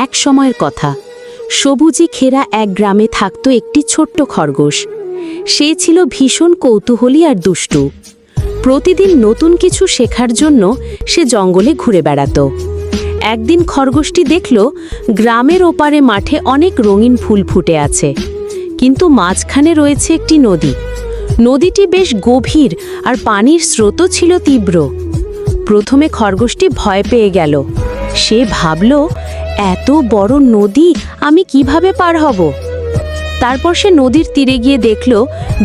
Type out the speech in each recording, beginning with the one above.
এক সময়ের কথা, সবুজে ঘেরা এক গ্রামে থাকত একটি ছোট্ট খরগোশ। সে ছিল ভীষণ কৌতূহলী আর দুষ্টু। প্রতিদিন নতুন কিছু শেখার জন্য সে জঙ্গলে ঘুরে বেড়াত। একদিন খরগোশটি দেখল গ্রামের ওপারে মাঠে অনেক রঙিন ফুল ফুটে আছে, কিন্তু মাঝখানে রয়েছে একটি নদী। নদীটি বেশ গভীর আর পানির স্রোতও ছিল তীব্র। প্রথমে খরগোশটি ভয় পেয়ে গেল। সে ভাবল, এত বড় নদী আমি কিভাবে পার হব? তারপর সে নদীর তীরে গিয়ে দেখল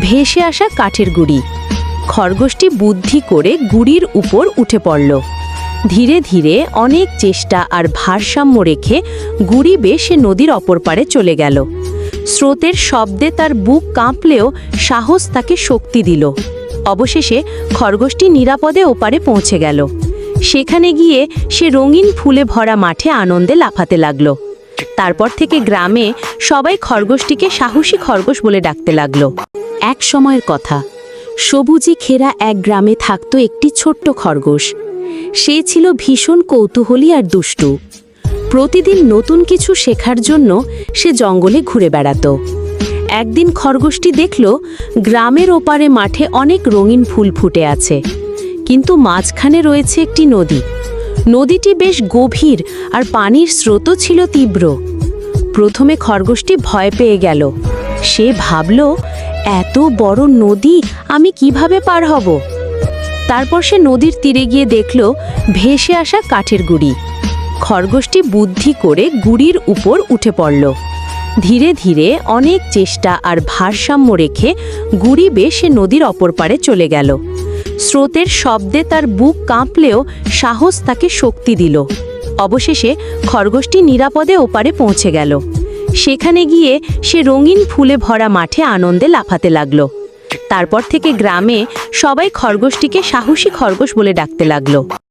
ভেসে আসা কাঠের গুঁড়ি। খরগোশটি বুদ্ধি করে গুঁড়ির উপর উঠে পড়ল। ধীরে ধীরে অনেক চেষ্টা আর ভারসাম্য রেখে গুঁড়ি বেয়ে সে নদীর অপর পারে চলে গেল। স্রোতের শব্দে তার বুক কাঁপলেও সাহস তাকে শক্তি দিল। অবশেষে খরগোশটি নিরাপদে ওপারে পৌঁছে গেল। সেখানে গিয়ে সে রঙিন ফুলে ভরা মাঠে আনন্দে লাফাতে লাগল। তারপর থেকে গ্রামে সবাই খরগোশটিকে সাহসী খরগোশ বলে ডাকতে লাগল। এক সময়ের কথা, সবুজে ঘেরা এক গ্রামে থাকত একটি ছোট্ট খরগোশ। সে ছিল ভীষণ কৌতূহলী আর দুষ্টু। প্রতিদিন নতুন কিছু শেখার জন্য সে জঙ্গলে ঘুরে বেড়াত। একদিন খরগোশটি দেখল গ্রামের ওপারে মাঠে অনেক রঙিন ফুল ফুটে আছে, কিন্তু মাঝখানে রয়েছে একটি নদী। নদীটি বেশ গভীর আর পানির স্রোতও ছিল তীব্র। প্রথমে খরগোশটি ভয় পেয়ে গেল। সে ভাবল, এত বড় নদী আমি কিভাবে পার হব? তারপর সে নদীর তীরে গিয়ে দেখল ভেসে আসা কাঠের গুঁড়ি। খরগোশটি বুদ্ধি করে গুঁড়ির উপর উঠে পড়ল। ধীরে ধীরে অনেক চেষ্টা আর ভারসাম্য রেখে গুঁড়ি বেয়ে সে নদীর অপর পারে চলে গেল। স্রোতের শব্দে তার বুক কাঁপলেও সাহস তাকে শক্তি দিল। অবশেষে খরগোশটি নিরাপদে ওপারে পৌঁছে গেল। সেখানে গিয়ে সে রঙিন ফুলে ভরা মাঠে আনন্দে লাফাতে লাগল। তারপর থেকে গ্রামে সবাই খরগোশটিকে সাহসী খরগোশ বলে ডাকতে লাগল।